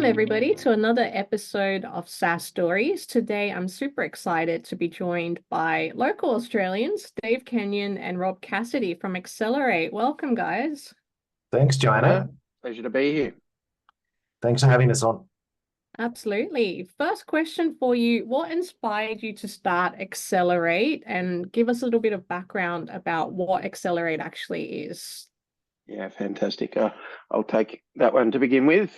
everybody, to another episode of SaaS Stories. Today, I'm super excited to be joined by local Australians, Dave Kenyon and Rob Cassidy from Xsellerate. Welcome, guys. Thanks, Joanna. Pleasure to be here. Thanks for having us on. Absolutely. First question for you, what inspired you to start Xsellerate, and give us a little bit of background about what Xsellerate actually is? Yeah, fantastic. I'll take that one to begin with.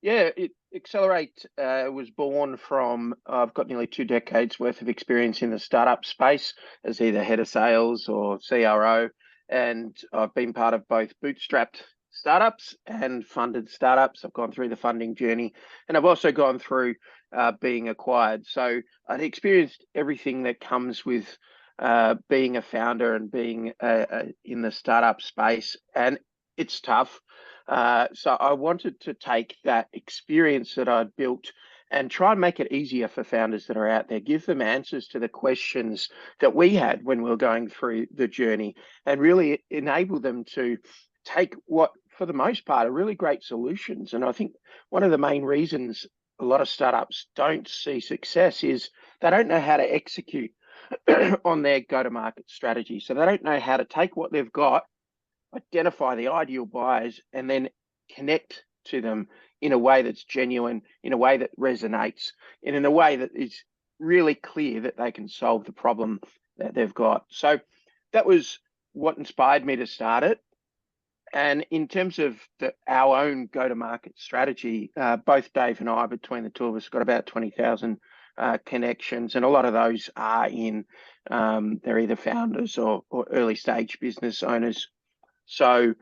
Xsellerate was born from, I've got nearly 2 decades worth of experience in the startup space as either head of sales or CRO. And I've been part of both bootstrapped startups and funded startups. I've gone through the funding journey, and I've also gone through being acquired. So I've experienced everything that comes with being a founder and being in the startup space, and it's tough. So I wanted to take that experience that I'd built and try and make it easier for founders that are out there, give them answers to the questions that we had when we were going through the journey, and really enable them to take what, for the most part, are really great solutions. And I think one of the main reasons a lot of startups don't see success is they don't know how to execute on their go-to-market strategy. So they don't know how to take what they've got, identify the ideal buyers, and then connect to them in a way that's genuine, in a way that resonates, and in a way that is really clear that they can solve the problem that they've got. So that was what inspired me to start it. And in terms of our own go-to-market strategy, both Dave and I, between the two of us, got about 20,000 connections, and a lot of those are they're either founders or early stage business owners. So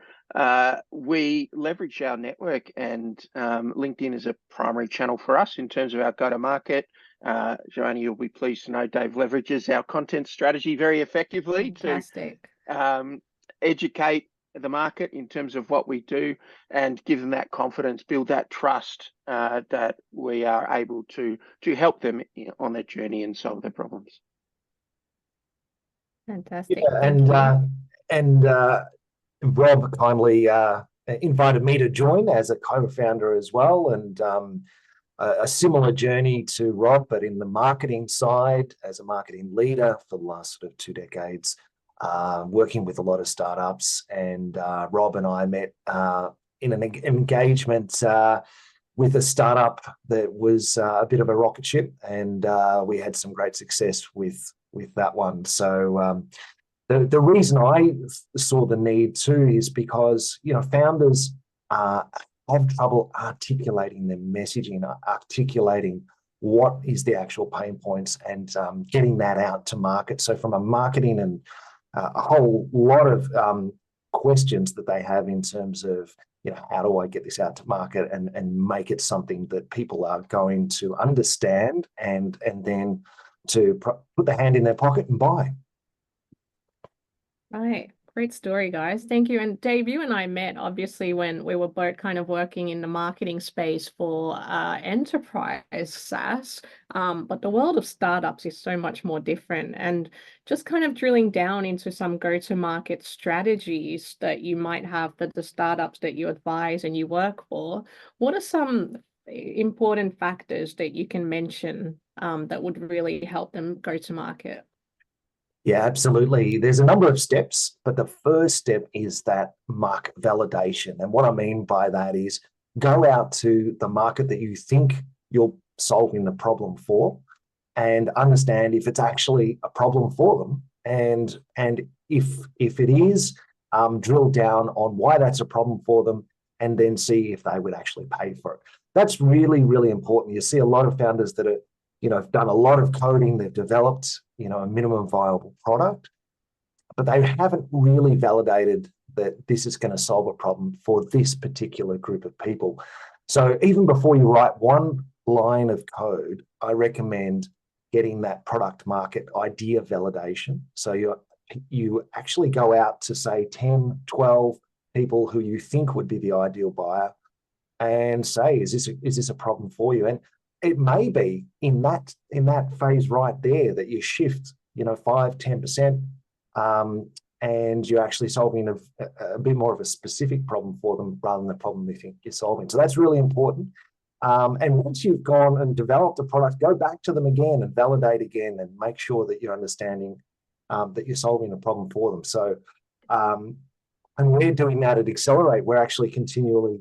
we leverage our network, and LinkedIn is a primary channel for us in terms of our go-to-market. Joanna, you'll be pleased to know Dave leverages our content strategy very effectively. Fantastic. To educate the market in terms of what we do and give them that confidence, build that trust that we are able to help them on their journey and solve their problems. Fantastic. Yeah, and Rob kindly invited me to join as a co-founder as well, and a similar journey to Rob, but in the marketing side as a marketing leader for the last sort of 2 decades. Working with a lot of startups, and Rob and I met in an engagement with a startup that was a bit of a rocket ship, and we had some great success with that one. So the reason I saw the need too is because founders have trouble articulating their messaging, articulating what is the actual pain points, and getting that out to market. So from a marketing and a whole lot of questions that they have in terms of, how do I get this out to market and make it something that people are going to understand and then to put the hand in their pocket and buy. Right. Great story, guys. Thank you. And Dave, you and I met obviously when we were both kind of working in the marketing space for enterprise SaaS. But the world of startups is so much more different. And just kind of drilling down into some go-to-market strategies that you might have for the startups that you advise and you work for, what are some important factors that you can mention that would really help them go to market? Yeah, absolutely. There's a number of steps, but the first step is that market validation. And what I mean by that is go out to the market that you think you're solving the problem for and understand if it's actually a problem for them. And if it is, drill down on why that's a problem for them, and then see if they would actually pay for it. That's really, really important. You see a lot of founders that are have done a lot of coding, they've developed, a minimum viable product, but they haven't really validated that this is going to solve a problem for this particular group of people. So even before you write one line of code, I recommend getting that product market idea validation. So you actually go out to, say, 10, 12 people who you think would be the ideal buyer and say, is this a problem for you? And it may be in that phase right there that you shift, 5-10%, and you're actually solving a bit more of a specific problem for them rather than the problem they think you're solving. So that's really important. And once you've gone and developed a product, go back to them again and validate again and make sure that you're understanding that you're solving a problem for them. So, and we're doing that at Xsellerate. We're actually continually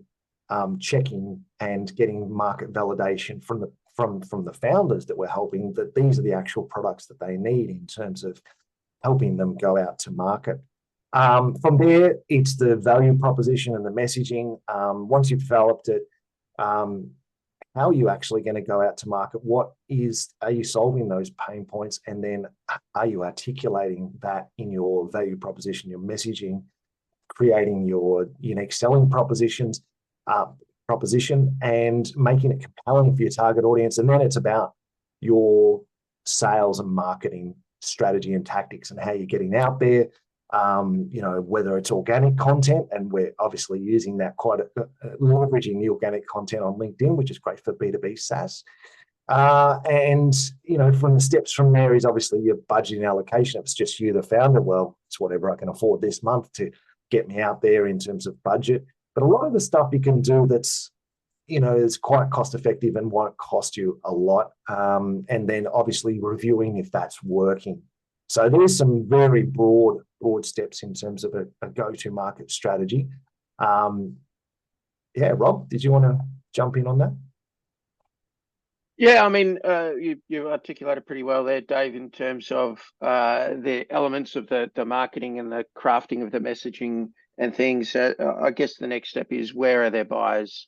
checking and getting market validation from the founders that we're helping, that these are the actual products that they need in terms of helping them go out to market. From there, it's the value proposition and the messaging. Once you've developed it, how are you actually going to go out to market? Are you solving those pain points? And then are you articulating that in your value proposition, your messaging, creating your unique selling proposition, and making it compelling for your target audience? And then it's about your sales and marketing strategy and tactics and how you're getting out there. Whether it's organic content, and we're obviously using that leveraging the organic content on LinkedIn, which is great for B2B SaaS. And from the steps from there is obviously your budgeting allocation. If it's just you, the founder, well, it's whatever I can afford this month to get me out there in terms of budget. But a lot of the stuff you can do that's is quite cost effective and won't cost you a lot. And then obviously reviewing if that's working. So there's some very broad steps in terms of a go-to-market strategy. Rob, did you want to jump in on that? Yeah, I mean, you articulated pretty well there, Dave, in terms of the elements of the marketing and the crafting of the messaging and things. I guess the next step is, where are their buyers?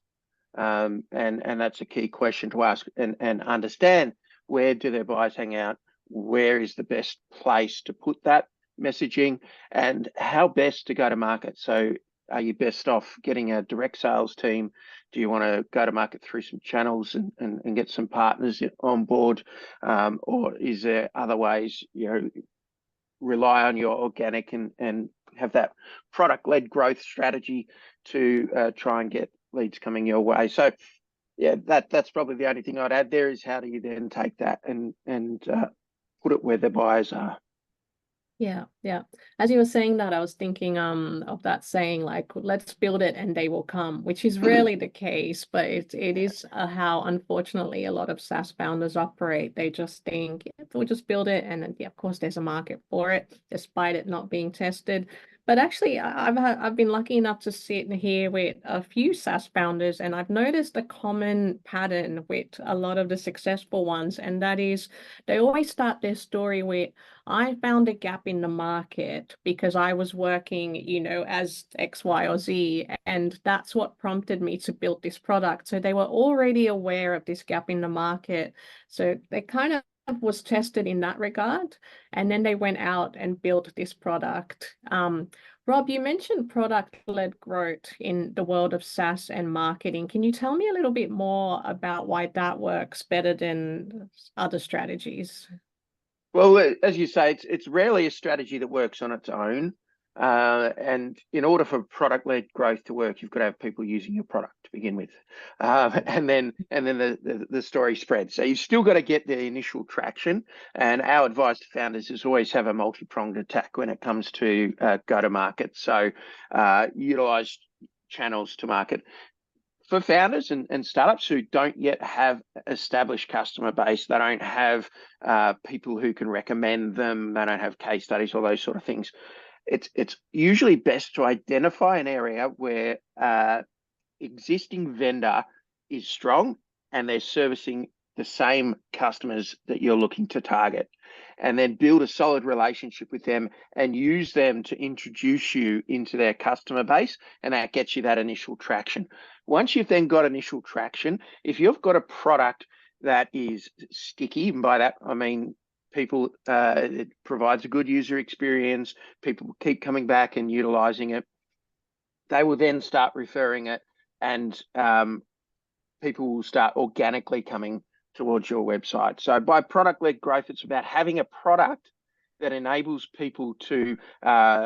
And that's a key question to ask and understand. Where do their buyers hang out? Where is the best place to put that messaging, and how best to go to market? So are you best off getting a direct sales team? Do you want to go to market through some channels and get some partners on board? Or is there other ways, rely on your organic and have that product-led growth strategy to try and get leads coming your way? So yeah, that's probably the only thing I'd add there, is how do you then take that and put it where the buyers are. Yeah. As you were saying that, I was thinking of that saying, like, let's build it and they will come, which is rarely the case, but it is how, unfortunately, a lot of SaaS founders operate. They just think, we'll just build it, and then, of course, there's a market for it, despite it not being tested. But actually, I've been lucky enough to sit here with a few SaaS founders, and I've noticed a common pattern with a lot of the successful ones, and that is they always start their story with, I found a gap in the market because I was working, as X, Y, or Z, and that's what prompted me to build this product. So they were already aware of this gap in the market. So they kind of was tested in that regard, and then they went out and built this product. Rob, you mentioned product-led growth in the world of SaaS and marketing. Can you tell me a little bit more about why that works better than other strategies? Well, as you say, it's rarely a strategy that works on its own. And in order for product-led growth to work, you've got to have people using your product to begin with, and then the story spreads. So you've still got to get the initial traction. And our advice to founders is always have a multi-pronged attack when it comes to go-to-market. So utilize channels to market. For founders and startups who don't yet have established customer base, they don't have people who can recommend them, they don't have case studies, all those sort of things. It's usually best to identify an area where existing vendor is strong and they're servicing the same customers that you're looking to target, and then build a solid relationship with them and use them to introduce you into their customer base, and that gets you that initial traction. Once you've then got initial traction, if you've got a product that is sticky, and by that I mean people, it provides a good user experience, people keep coming back and utilizing it, they will then start referring it, and people will start organically coming towards your website. So by product-led growth, it's about having a product that enables people to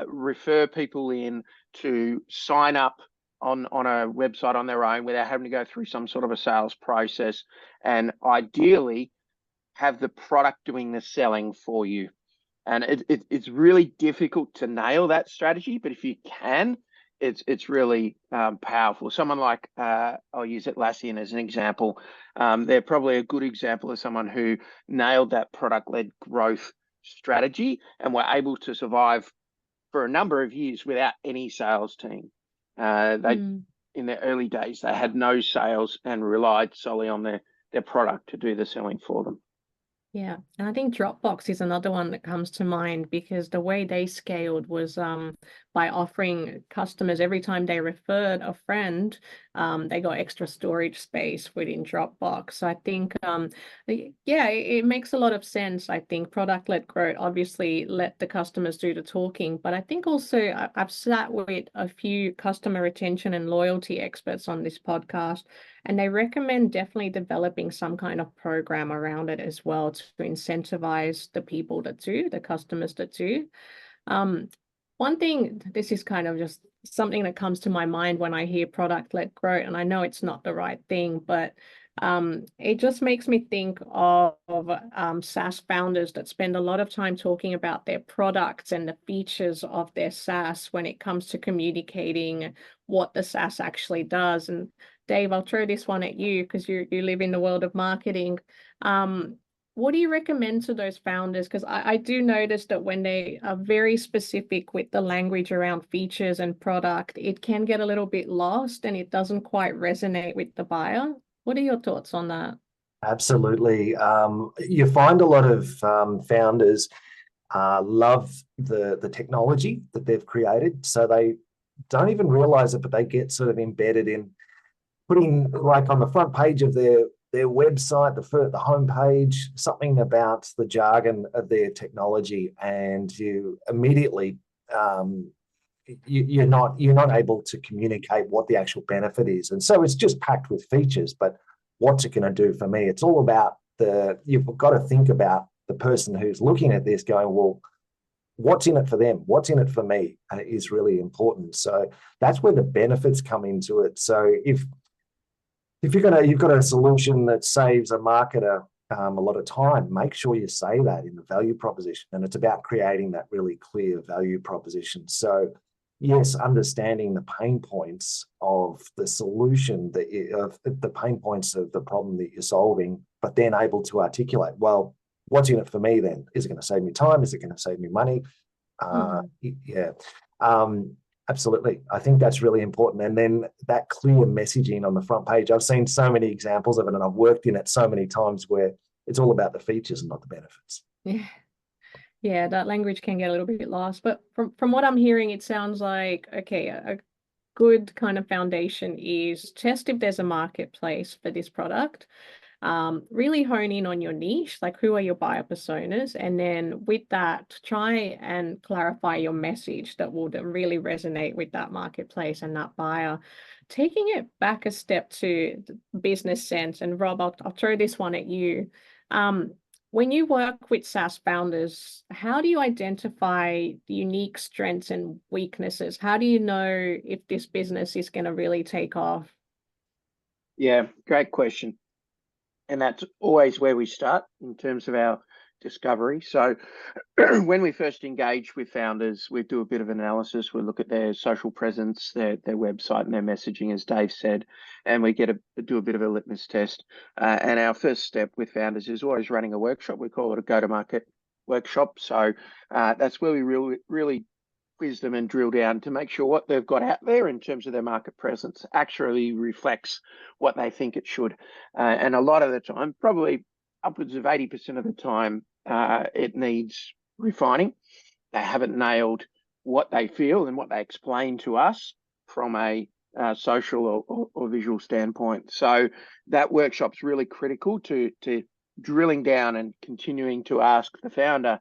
refer people in, to sign up on a website on their own without having to go through some sort of a sales process, and ideally have the product doing the selling for you. And it's really difficult to nail that strategy, but if you can, it's really powerful. Someone like I'll use Atlassian as an example. They're probably a good example of someone who nailed that product-led growth strategy and were able to survive for a number of years without any sales team. They in their early days they had no sales and relied solely on their product to do the selling for them. Yeah, and I think Dropbox is another one that comes to mind because the way they scaled was by offering customers every time they referred a friend, they got extra storage space within Dropbox. So I think, yeah, it makes a lot of sense. I think product-led growth, obviously let the customers do the talking, but I think also I've sat with a few customer retention and loyalty experts on this podcast, and they recommend definitely developing some kind of program around it as well to incentivize the people that do, the customers that do. One thing, this is kind of just something that comes to my mind when I hear product-led growth, and I know it's not the right thing, but it just makes me think of SaaS founders that spend a lot of time talking about their products and the features of their SaaS when it comes to communicating what the SaaS actually does. And Dave, I'll throw this one at you because you live in the world of marketing. What do you recommend to those founders? Because I do notice that when they are very specific with the language around features and product, it can get a little bit lost and it doesn't quite resonate with the buyer. What are your thoughts on that? Absolutely. You find a lot of founders love the technology that they've created, so they don't even realize it, but they get sort of embedded in putting, like on the front page of their website, the homepage, something about the jargon of their technology, and you immediately you're not able to communicate what the actual benefit is, and so it's just packed with features. But what's it going to do for me? It's all about you've got to think about the person who's looking at this, going, well, what's in it for them? What's in it for me? And it is really important. So that's where the benefits come into it. So if you've got a solution that saves a marketer a lot of time, make sure you say that in the value proposition. And it's about creating that really clear value proposition. So yes, understanding the pain points of the solution of the pain points of the problem that you're solving, but then able to articulate, well, what's in it for me then? Is it going to save me time? Is it going to save me money? Yeah. Absolutely. I think that's really important. And then that clear messaging on the front page. I've seen so many examples of it, and I've worked in it so many times where it's all about the features and not the benefits. Yeah. Yeah, that language can get a little bit lost. But from what I'm hearing, it sounds like, okay, a good kind of foundation is test if there's a marketplace for this product. Really hone in on your niche, like who are your buyer personas, and then with that, try and clarify your message that will really resonate with that marketplace and that buyer. Taking it back a step to business sense, and Rob, I'll throw this one at you. When you work with SaaS founders, how do you identify the unique strengths and weaknesses? How do you know if this business is going to really take off? Yeah, great question. And that's always where we start in terms of our discovery. So when we first engage with founders, we do a bit of analysis. We look at their social presence, their website and their messaging, as Dave said, and we do a bit of a litmus test. And our first step with founders is always running a workshop. We call it a go-to-market workshop. So that's where we really quiz them and drill down to make sure what they've got out there in terms of their market presence actually reflects what they think it should. And a lot of the time, probably upwards of 80% of the time, it needs refining. They haven't nailed what they feel and what they explain to us from a social or visual standpoint. So that workshop's really critical to drilling down and continuing to ask the founder,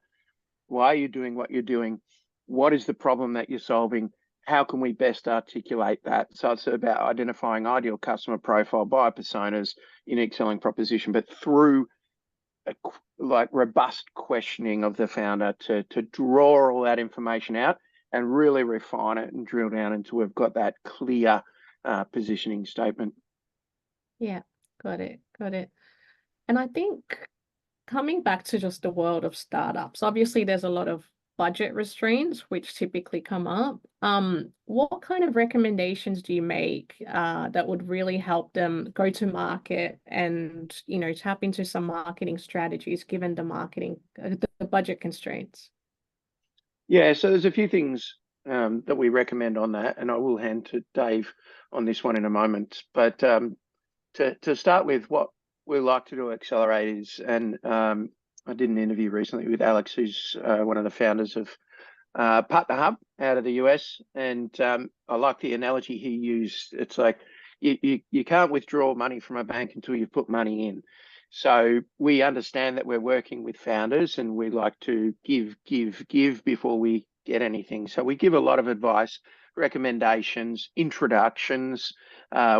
why are you doing what you're doing? What is the problem that you're solving? How can we best articulate that? So it's about identifying ideal customer profile, buyer personas, unique selling proposition, but through like robust questioning of the founder to draw all that information out and really refine it and drill down until we've got that clear positioning statement. Yeah, got it. And I think coming back to just the world of startups, obviously there's a lot of budget restraints which typically come up. What kind of recommendations do you make that would really help them go to market and, you know, tap into some marketing strategies given the the budget constraints? Yeah, so there's a few things that we recommend on that, and I will hand to Dave on this one in a moment. But to start with, what we like to do at Xsellerate is, and I did an interview recently with Alex, who's one of the founders of Partner Hub out of the US, and I like the analogy he used. It's like you can't withdraw money from a bank until you've put money in. So we understand that we're working with founders, and we like to give before we get anything. So we give a lot of advice, recommendations, introductions.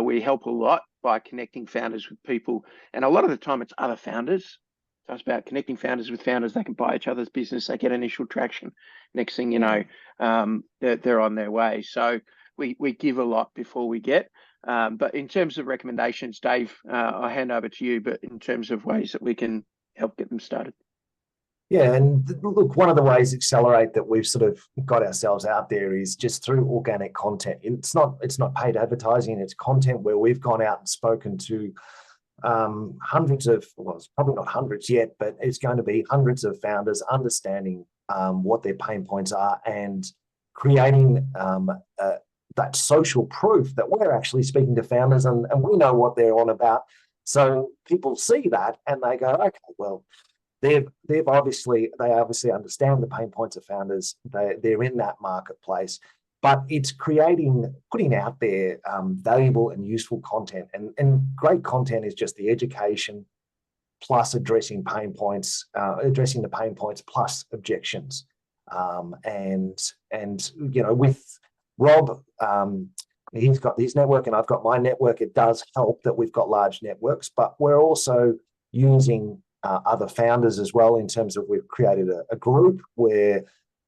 We help a lot by connecting founders with people, and a lot of the time it's other founders. So it's about connecting founders with founders. They can buy each other's business. They get initial traction. Next thing you know, they're on their way. So we give a lot before we get. But in terms of recommendations, Dave, I'll hand over to you. But in terms of ways that we can help get them started. Yeah, and look, one of the ways Xsellerate that we've sort of got ourselves out there is just through organic content. It's not paid advertising. It's content where we've gone out and spoken to hundreds of, well, it's probably not hundreds yet, but it's going to be hundreds of founders understanding what their pain points are and creating that social proof that we're actually speaking to founders and we know what they're on about. So people see that and they go, okay, well, they obviously understand the pain points of founders. They're in that marketplace, but it's putting out there valuable and useful content. And great content is just the education plus addressing the pain points plus objections. And you know, with Rob, he's got his network and I've got my network. It does help that we've got large networks, but we're also using other founders as well, in terms of we've created a group where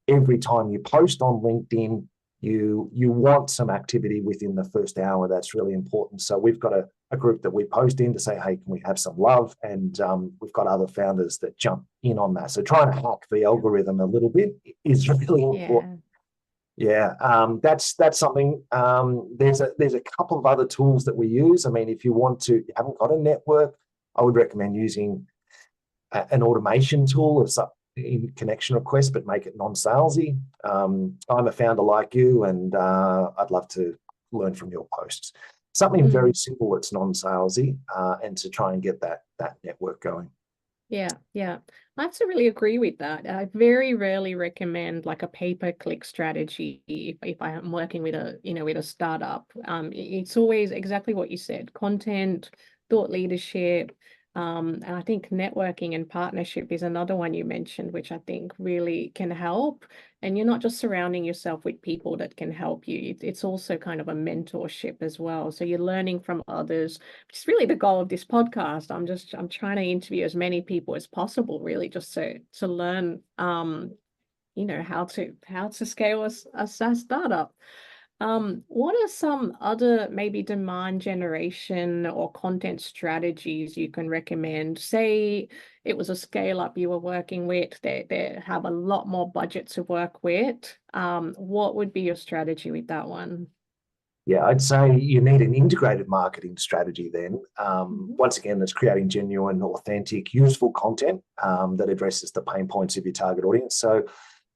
every time you post on LinkedIn, you want some activity within the first hour. That's really important. So we've got a group that we post in to say, hey, can we have some love? And we've got other founders that jump in on that. So trying to hack the algorithm a little bit is really important. Yeah, that's something. There's a couple of other tools that we use. I mean, if you haven't got a network, I would recommend using an automation tool of in connection requests, but make it non-salesy. I'm a founder like you, and I'd love to learn from your posts. Something very simple that's non-salesy, and to try and get that network going. Yeah, I absolutely agree with that. I very rarely recommend like a pay-per-click strategy if I am working with a startup. It's always exactly what you said: content, thought leadership. And I think networking and partnership is another one you mentioned, which I think really can help. And you're not just surrounding yourself with people that can help you. It's also kind of a mentorship as well. So you're learning from others, which is really the goal of this podcast. I'm trying to interview as many people as possible, really, just to learn, how to scale a SaaS startup. What are some other maybe demand generation or content strategies you can recommend? Say it was a scale up you were working with, they have a lot more budget to work with. What would be your strategy with that one? Yeah, I'd say you need an integrated marketing strategy then. Once again, that's creating genuine, authentic, useful content that addresses the pain points of your target audience. So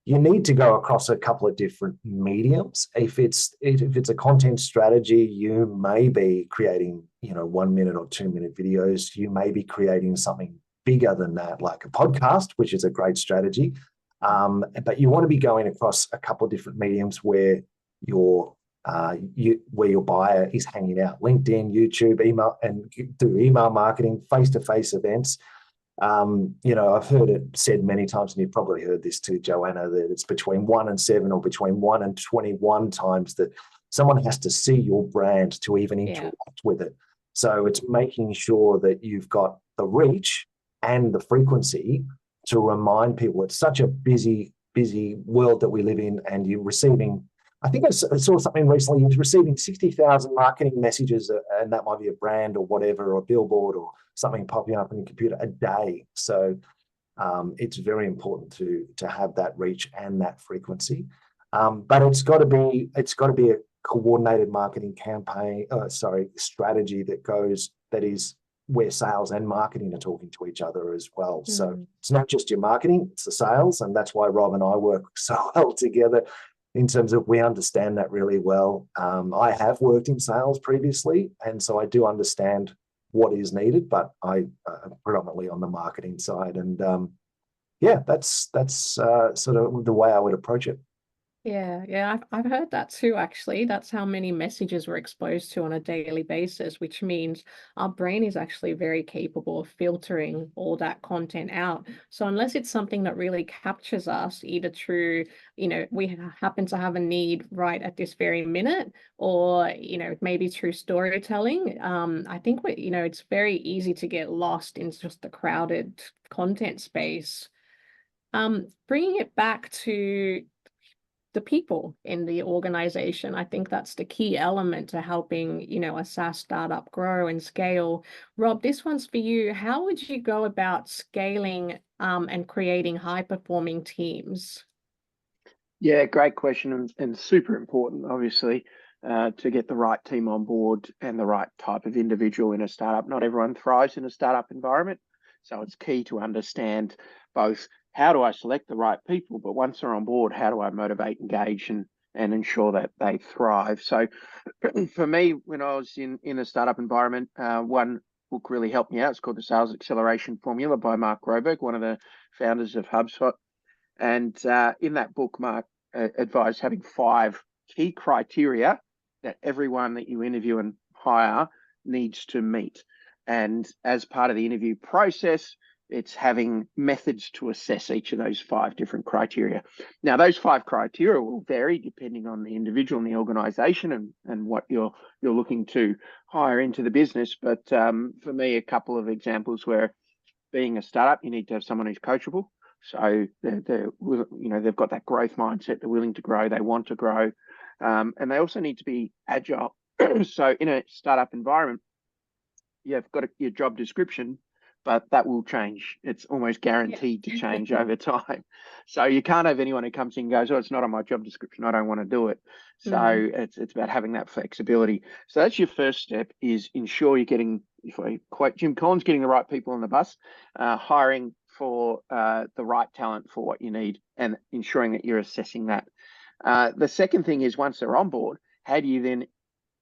you need to go across a couple of different mediums. If it's a content strategy, you may be creating 1 minute or 2 minute videos. You may be creating something bigger than that, like a podcast, which is a great strategy. But you want to be going across a couple of different mediums where your buyer is hanging out: LinkedIn, YouTube, email, and do email marketing, face-to-face events. I've heard it said many times, and you've probably heard this too, Joanna, that it's between 1 and 7 or between 1 and 21 times that someone has to see your brand to even interact with it. So it's making sure that you've got the reach and the frequency to remind people. It's such a busy world that we live in, and you're receiving, I think I saw something recently, you're receiving 60,000 marketing messages, and that might be a brand or whatever, or a billboard or something popping up on your computer a day. So It's very important to have that reach and that frequency. But it's got to be a coordinated marketing campaign, strategy that is where sales and marketing are talking to each other as well. So it's not just your marketing, it's the sales. And that's why Rob and I work so well together in terms of we understand that really well. I have worked in sales previously, and so I do understand what is needed, but I predominantly on the marketing side. And that's sort of the way I would approach it. Yeah, I've heard that too, actually. That's how many messages we're exposed to on a daily basis, which means our brain is actually very capable of filtering all that content out. So unless it's something that really captures us, either through, we happen to have a need right at this very minute, or, maybe through storytelling, I think it's very easy to get lost in just the crowded content space. Bringing it back to the people in the organization. I think that's the key element to helping, a SaaS startup grow and scale. Rob, this one's for you. How would you go about scaling and creating high-performing teams? Yeah, great question, and super important, obviously, to get the right team on board and the right type of individual in a startup. Not everyone thrives in a startup environment, so it's key to understand both how do I select the right people, but once they're on board, how do I motivate, engage, and ensure that they thrive? So for me, when I was in a startup environment, one book really helped me out. It's called The Sales Acceleration Formula by Mark Roberg, one of the founders of HubSpot. And in that book, Mark advised having 5 key criteria that everyone that you interview and hire needs to meet. And as part of the interview process, it's having methods to assess each of those 5 different criteria. Now, those 5 criteria will vary depending on the individual and the organization and what you're looking to hire into the business. But for me, a couple of examples where being a startup, you need to have someone who's coachable. So they've got that growth mindset. They're willing to grow. They want to grow, and they also need to be agile. So in a startup environment, you've got your job description, but that will change. It's almost guaranteed to change over time. So you can't have anyone who comes in and goes, "Oh, it's not on my job description. I don't want to do it." So it's about having that flexibility. So that's your first step: is ensure you're getting, if I quote Jim Collins, getting the right people on the bus, hiring for the right talent for what you need, and ensuring that you're assessing that. The second thing is, once they're on board, how do you then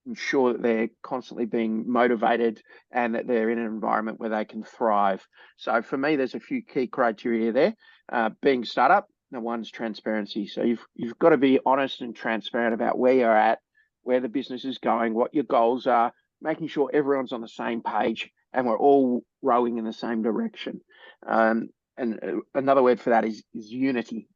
ensure that they're constantly being motivated and that they're in an environment where they can thrive? So for me, there's a few key criteria there. Being startup, the one's transparency. So you've got to be honest and transparent about where you're at, where the business is going, what your goals are, making sure everyone's on the same page and we're all rowing in the same direction. And another word for that is unity.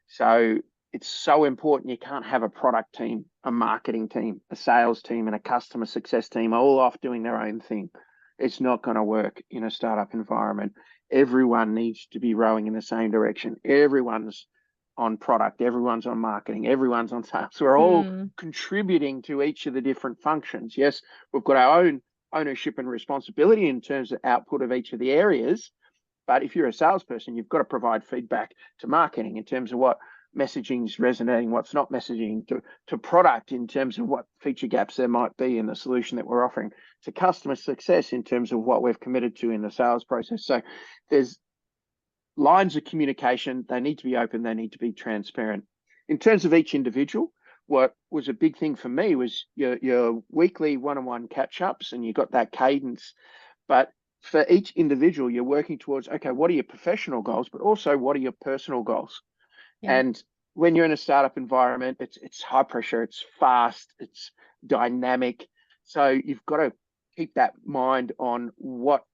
So it's so important. You can't have a product team, a marketing team, a sales team, and a customer success team all off doing their own thing. It's not going to work in a startup environment. Everyone needs to be rowing in the same direction. Everyone's on product, everyone's on marketing, everyone's on sales. We're all contributing to each of the different functions. Yes, we've got our own ownership and responsibility in terms of output of each of the areas. But if you're a salesperson, you've got to provide feedback to marketing in terms of what messaging is resonating, what's not messaging, to product in terms of what feature gaps there might be in the solution that we're offering, to customer success in terms of what we've committed to in the sales process. So there's lines of communication. They need to be open. They need to be transparent. In terms of each individual, what was a big thing for me was your weekly one-on-one catch-ups, and you got that cadence. But for each individual, you're working towards, okay, what are your professional goals, but also what are your personal goals? And when you're in a startup environment, it's high pressure, it's fast, it's dynamic. So you've got to keep that mind on what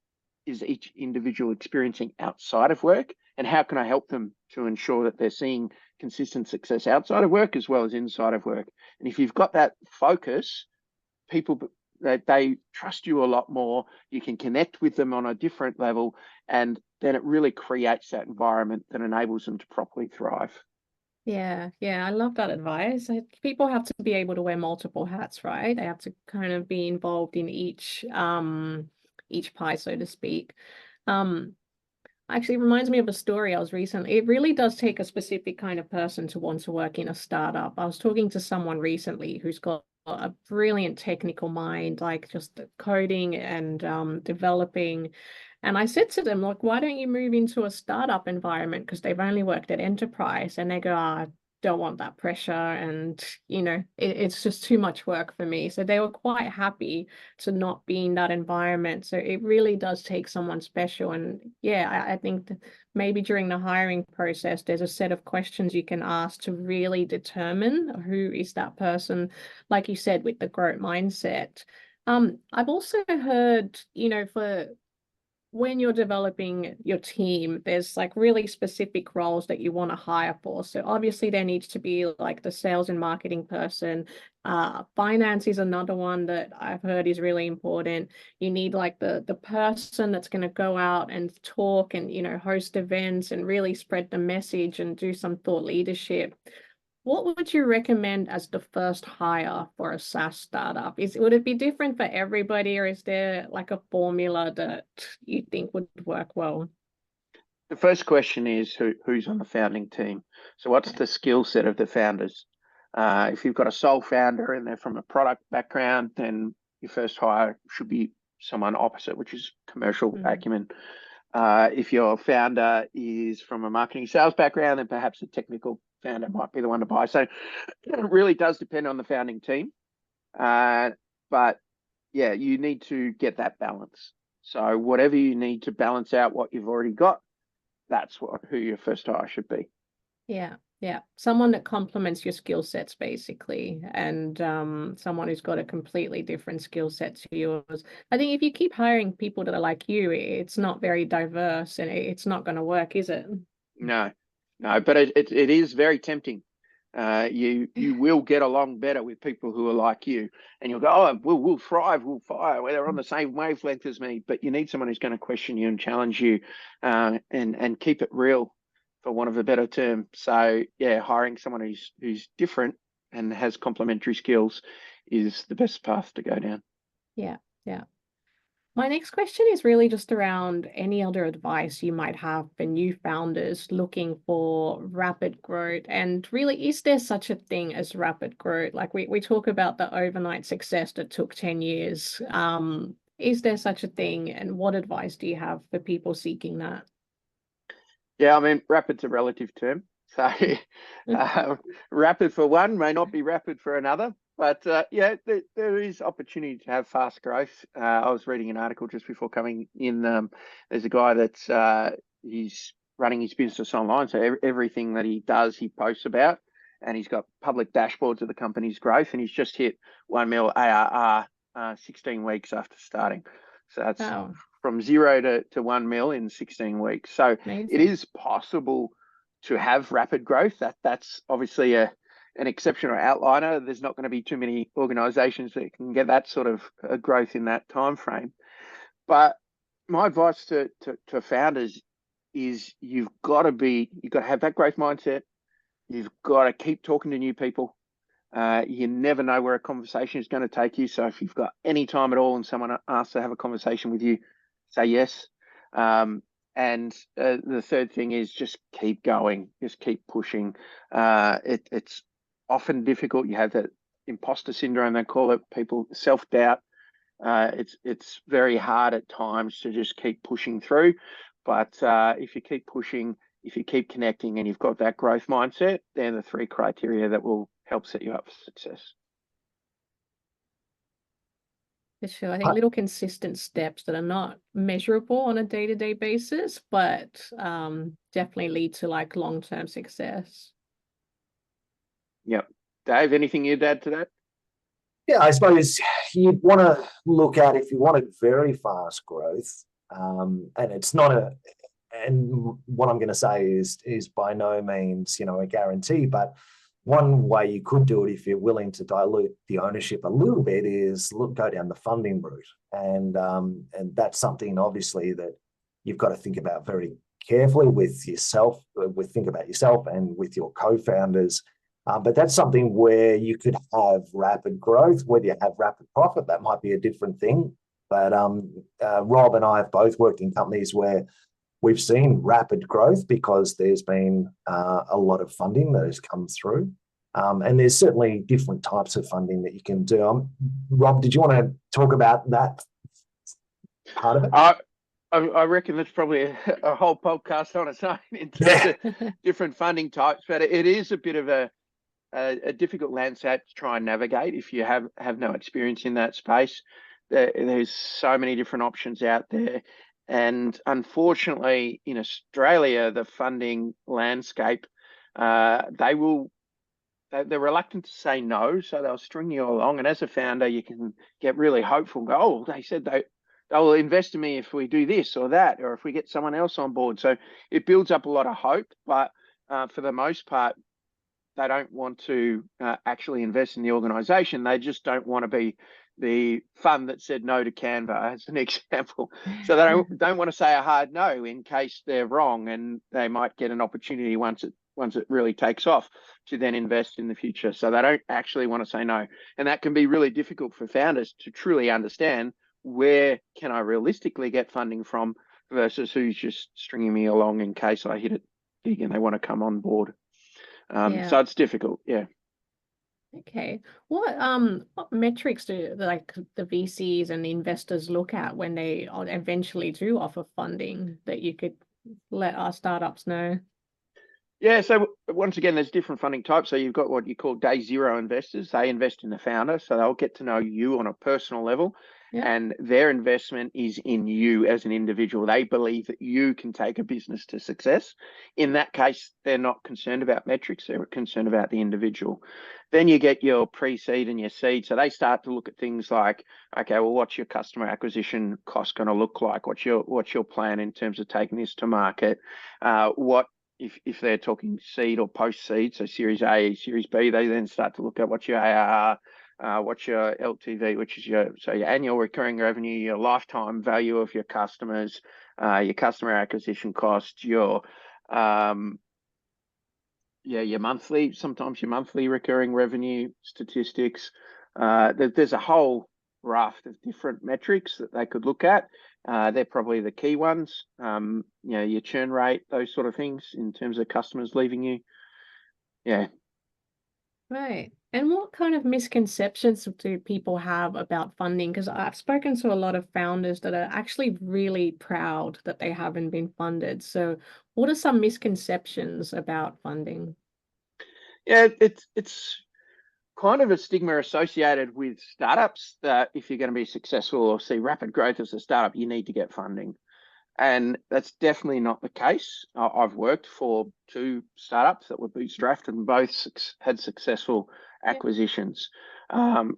is each individual experiencing outside of work, and how can I help them to ensure that they're seeing consistent success outside of work as well as inside of work. And if you've got that focus, people, that they trust you a lot more. You can connect with them on a different level, and then it really creates that environment that enables them to properly thrive. Yeah, I love that advice. People have to be able to wear multiple hats, right? They have to kind of be involved in each pie, so to speak. Actually, it reminds me of a story I was recently. It really does take a specific kind of person to want to work in a startup. I was talking to someone recently who's got a brilliant technical mind, like just the coding and developing. And I said to them, like, why don't you move into a startup environment? Because they've only worked at enterprise, and they go, I don't want that pressure, and it's just too much work for me. So they were quite happy to not be in that environment. So it really does take someone special. And yeah, I think that maybe during the hiring process, there's a set of questions you can ask to really determine who is that person, like you said, with the growth mindset. I've also heard, for when you're developing your team, there's like really specific roles that you want to hire for. So obviously there needs to be like the sales and marketing person. Finance is another one that I've heard is really important. You need like the person that's going to go out and talk and, host events and really spread the message and do some thought leadership. What would you recommend as the first hire for a SaaS startup? Would it be different for everybody, or is there like a formula that you think would work well? The first question is who's on the founding team. So what's the skill set of the founders? If you've got a sole founder and they're from a product background, then your first hire should be someone opposite, which is commercial acumen. If your founder is from a marketing sales background, then perhaps a technical founder might be the one to buy. So it really does depend on the founding team. But yeah, you need to get that balance. So whatever you need to balance out what you've already got, that's who your first hire should be. Yeah. Yeah. Someone that complements your skill sets, basically, and someone who's got a completely different skill set to yours. I think if you keep hiring people that are like you, it's not very diverse, and it's not going to work, is it? No, but it is very tempting. You will get along better with people who are like you, and you'll go, oh, we'll thrive, we'll fire. They're on the same wavelength as me. But you need someone who's going to question you and challenge you, and keep it real, for want of a better term. So yeah, hiring someone who's different and has complementary skills is the best path to go down. Yeah. Yeah. My next question is really just around any other advice you might have for new founders looking for rapid growth. And really, is there such a thing as rapid growth? Like we talk about the overnight success that took 10 years. Is there such a thing? And what advice do you have for people seeking that? Yeah, I mean, rapid's a relative term. So rapid for one may not be rapid for another. But yeah, there is opportunity to have fast growth. I was reading an article just before coming in. There's a guy that's he's running his business online. So everything that he does, he posts about. And he's got public dashboards of the company's growth. And he's just hit 1 mil ARR 16 weeks after starting. So that's from 0 to 1 mil in 16 weeks. So Amazing. It is possible to have rapid growth. That's obviously an exceptional outliner. There's not going to be too many organizations that can get that sort of growth in that time frame. But my advice to founders is you've got to have that growth mindset. You've got to keep talking to new people. You never know where a conversation is going to take you. So if you've got any time at all and someone asks to have a conversation with you, say yes. And the third thing is just keep going, just keep pushing. It's often difficult. You have that imposter syndrome, they call it, people self-doubt. It's very hard at times to just keep pushing through. But if you keep pushing, if you keep connecting, and you've got that growth mindset, they're the 3 criteria that will help set you up for success. For sure. I think little consistent steps that are not measurable on a day-to-day basis, but definitely lead to like long-term success. Yep. Dave, anything you'd add to that? Yeah, I suppose you'd want to look at, if you wanted very fast growth, and it's not and what I'm going to say is by no means, a guarantee, but one way you could do it, if you're willing to dilute the ownership a little bit, is go down the funding route. And that's something obviously that you've got to think about very carefully with yourself, think about yourself and with your co-founders. But that's something where you could have rapid growth. Whether you have rapid profit, that might be a different thing. But Rob and I have both worked in companies where we've seen rapid growth because there's been a lot of funding that has come through. And there's certainly different types of funding that you can do. Rob, did you want to talk about that part of it? I reckon that's probably a whole podcast on its own in terms of different funding types, but it is a bit of a difficult landscape to try and navigate if you have no experience in that space. There's so many different options out there. And unfortunately, in Australia, the funding landscape, they're reluctant to say no, so they'll string you along. And as a founder, you can get really hopeful and go, oh, they said they'll invest in me if we do this or that, or if we get someone else on board. So it builds up a lot of hope, but for the most part, they don't want to actually invest in the organization. They just don't want to be the fund that said no to Canva, as an example. So they don't want to say a hard no in case they're wrong, and they might get an opportunity once it really takes off to then invest in the future. So they don't actually want to say no. And that can be really difficult for founders to truly understand, where can I realistically get funding from versus who's just stringing me along in case I hit it big and they want to come on board. So it's difficult. Yeah. Okay. What metrics do like the VCs and the investors look at when they eventually do offer funding that you could let our startups know? Yeah, so once again, there's different funding types. So you've got what you call day zero investors. They invest in the founder, so they'll get to know you on a personal level, and their investment is in you as an individual. They believe that you can take a business to success. In that case, they're not concerned about metrics. They're concerned about the individual. Then you get your pre-seed and your seed. So they start to look at things like, okay, well, what's your customer acquisition cost going to look like? What's your plan in terms of taking this to market? If they're talking seed or post-seed, so Series A, Series B, they then start to look at what's your ARR, what's your LTV, which is your annual recurring revenue, your lifetime value of your customers, your customer acquisition cost, your monthly recurring revenue statistics. There's a whole raft of different metrics that they could look at. They're probably the key ones. Your churn rate, those sort of things in terms of customers leaving you. Yeah. Right. And what kind of misconceptions do people have about funding? Because I've spoken to a lot of founders that are actually really proud that they haven't been funded. So what are some misconceptions about funding? Yeah, it's kind of a stigma associated with startups that if you're going to be successful or see rapid growth as a startup, you need to get funding. And that's definitely not the case. I've worked for 2 startups that were bootstrapped and both had successful acquisitions.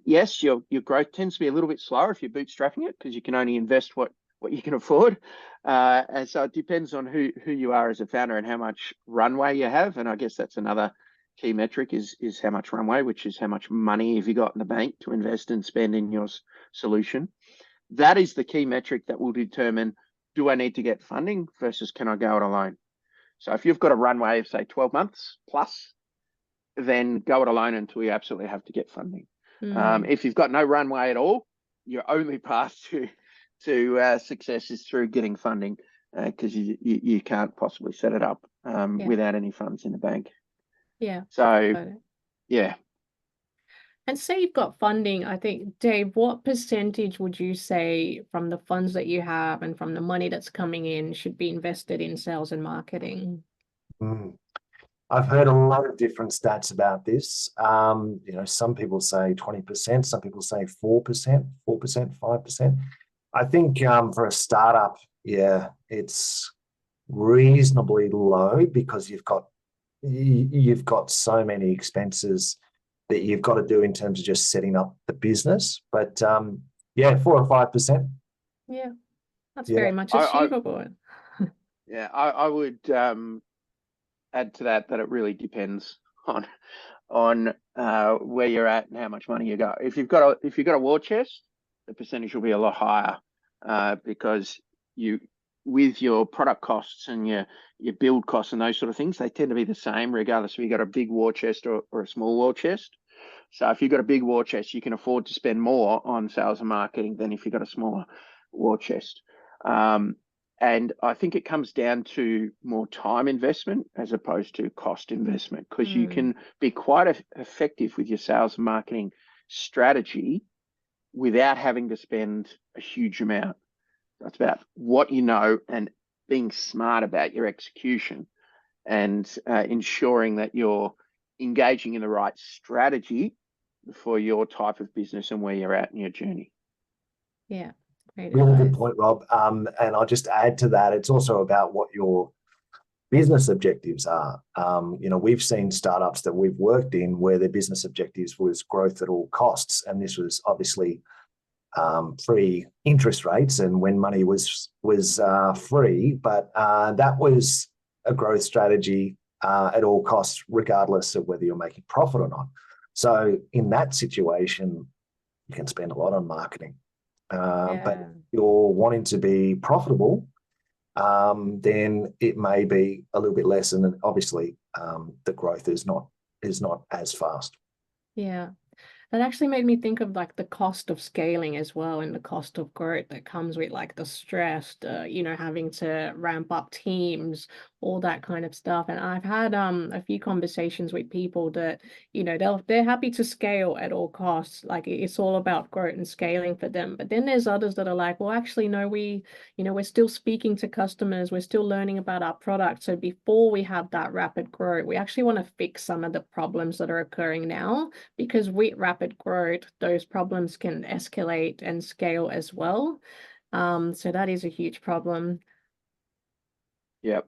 Yes, your growth tends to be a little bit slower if you're bootstrapping it because you can only invest what you can afford. And so it depends on who you are as a founder and how much runway you have. And I guess that's another key metric is how much runway, which is how much money have you got in the bank to invest and spend in your solution. That is the key metric that will determine, do I need to get funding versus can I go it alone? So if you've got a runway of say 12 months plus, then go it alone until you absolutely have to get funding. If you've got no runway at all, your only path to success is through getting funding because you can't possibly set it up without any funds in the bank. Yeah. So, yeah. And say you've got funding, I think, Dave, what percentage would you say from the funds that you have and from the money that's coming in should be invested in sales and marketing? I've heard a lot of different stats about this. Some people say 20%, some people say 4%, 5%. I think for a startup, it's reasonably low because you've got so many expenses that you've got to do in terms of just setting up the business. But 4 or 5%. Yeah, that's very much achievable. I would add to that it really depends on where you're at and how much money you got. If you've got a war chest, the percentage will be a lot higher because with your product costs and your build costs and those sort of things, they tend to be the same regardless if you've got a big war chest or a small war chest. So if you've got a big war chest, you can afford to spend more on sales and marketing than if you've got a smaller war chest. And I think it comes down to more time investment as opposed to cost investment, because you can be quite effective with your sales and marketing strategy without having to spend a huge amount. That's about what you know and being smart about your execution, and ensuring that you're engaging in the right strategy for your type of business and where you're at in your journey. Yeah. Great Really good advice. point, Rob. And I'll just add to that, it's also about what your business objectives are. We've seen startups that we've worked in where their business objectives was growth at all costs. And this was obviously free interest rates and when money was free, but that was a growth strategy at all costs, regardless of whether you're making profit or not. So in that situation, you can spend a lot on marketing. But if you're wanting to be profitable, then it may be a little bit less, and then obviously the growth is not as fast. Yeah. That actually made me think of like the cost of scaling as well, and the cost of growth that comes with like the stress, having to ramp up teams, all that kind of stuff. And I've had a few conversations with people that, they're happy to scale at all costs. Like it's all about growth and scaling for them. But then there's others that are like, well, actually, no, we're still speaking to customers, we're still learning about our product. So before we have that rapid growth, we actually want to fix some of the problems that are occurring now, because with rapid growth, those problems can escalate and scale as well. So that is a huge problem. Yep,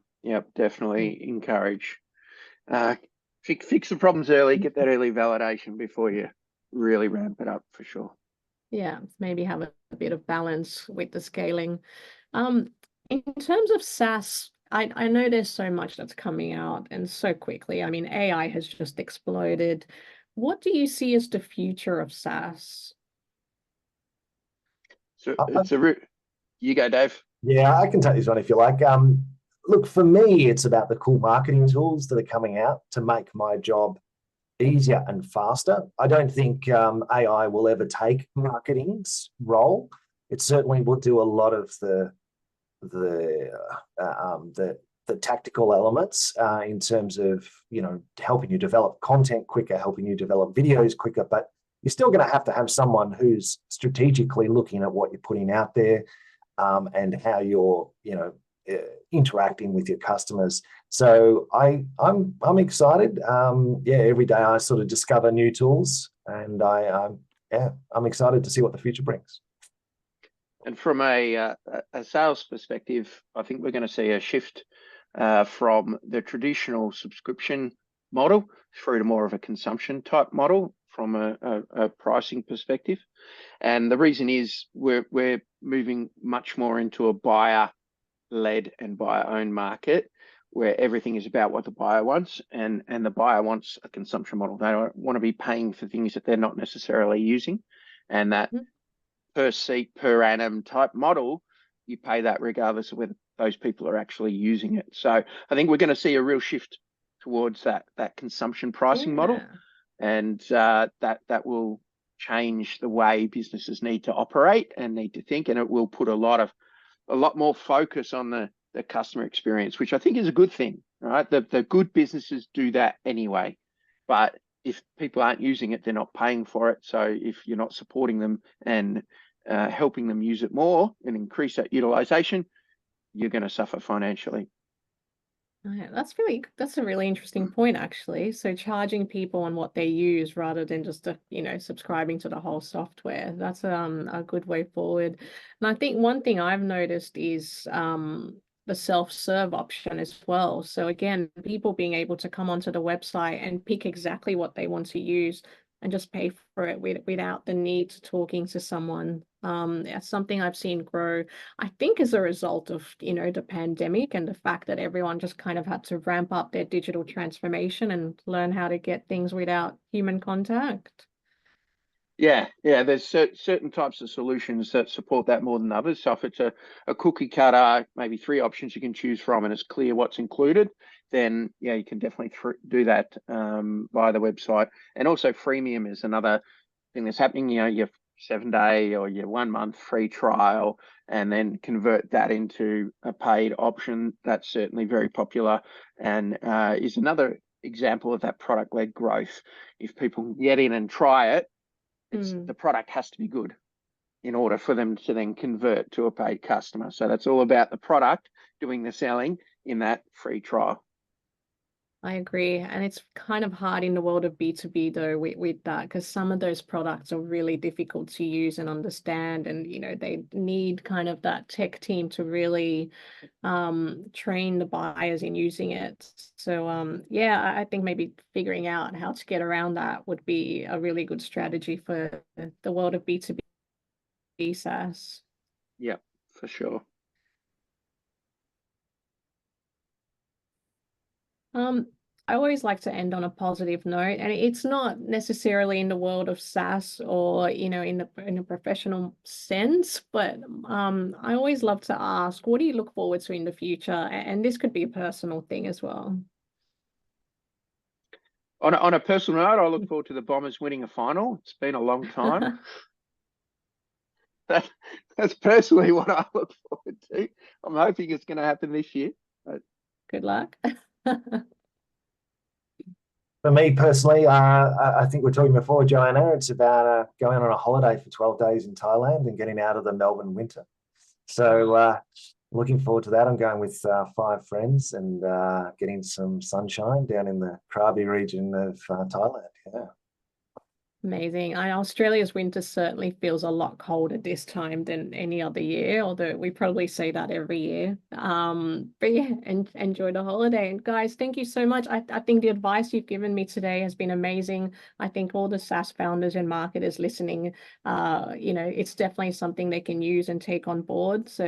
definitely encourage. Fix the problems early, get that early validation before you really ramp it up, for sure. Yeah, maybe have a bit of balance with the scaling. In terms of SaaS, I know there's so much that's coming out and so quickly. I mean, AI has just exploded. What do you see as the future of SaaS? So you go, Dave. Yeah, I can take this one if you like. Look, for me, it's about the cool marketing tools that are coming out to make my job easier and faster. I don't think AI will ever take marketing's role. It certainly will do a lot of the tactical elements in terms of helping you develop content quicker, helping you develop videos quicker. But you're still going to have someone who's strategically looking at what you're putting out there and how you're interacting with your customers. So I'm excited. Every day I sort of discover new tools, and I'm excited to see what the future brings. And from a sales perspective, I think we're going to see a shift from the traditional subscription model through to more of a consumption type model from a pricing perspective. And the reason is we're moving much more into a buyer-led and buyer-owned market, where everything is about what the buyer wants, and the buyer wants a consumption model. They don't want to be paying for things that they're not necessarily using, and that per seat per annum type model, you pay that regardless of whether those people are actually using it. So I think we're going to see a real shift towards that consumption pricing model, and that will change the way businesses need to operate and need to think, and it will put a lot more focus on the customer experience, which I think is a good thing, right? The good businesses do that anyway, but if people aren't using it, they're not paying for it. So if you're not supporting them and helping them use it more and increase that utilization, you're going to suffer financially. That's a really interesting point, actually. So charging people on what they use rather than just subscribing to the whole software. That's a good way forward. And I think one thing I've noticed is the self-serve option as well. So again, people being able to come onto the website and pick exactly what they want to use and just pay for it without the need to talking to someone. It's something I've seen grow, I think, as a result of, the pandemic and the fact that everyone just kind of had to ramp up their digital transformation and learn how to get things without human contact. Yeah, there's certain types of solutions that support that more than others. So if it's a cookie cutter, maybe 3 options you can choose from, and it's clear what's included, then you can definitely do that via the website. And also freemium is another thing that's happening. Your 7-day or your 1 month free trial and then convert that into a paid option. That's certainly very popular and is another example of that product-led growth. If people can get in and try it, the product has to be good in order for them to then convert to a paid customer. So that's all about the product doing the selling in that free trial. I agree. And it's kind of hard in the world of B2B though with that, because some of those products are really difficult to use and understand. And, you know, they need kind of that tech team to really train the buyers in using it. So yeah, I think maybe figuring out how to get around that would be a really good strategy for the world of B2B SaaS. Yeah, for sure. I always like to end on a positive note, and it's not necessarily in the world of SaaS or, you know, in a professional sense, but I always love to ask, what do you look forward to in the future? And this could be a personal thing as well. On a personal note, I look forward to the Bombers winning a final. It's been a long time. That's personally what I look forward to. I'm hoping it's going to happen this year. Good luck. For me personally, I think we're talking before, Joanna, it's about going on a holiday for 12 days in Thailand and getting out of the Melbourne winter. So looking forward to that. I'm going with 5 friends and getting some sunshine down in the Krabi region of Thailand. Yeah. Amazing. Australia's winter certainly feels a lot colder this time than any other year, although we probably say that every year. But yeah, enjoy the holiday. And guys, thank you so much. I think the advice you've given me today has been amazing. I think all the SaaS founders and marketers listening, you know, it's definitely something they can use and take on board. So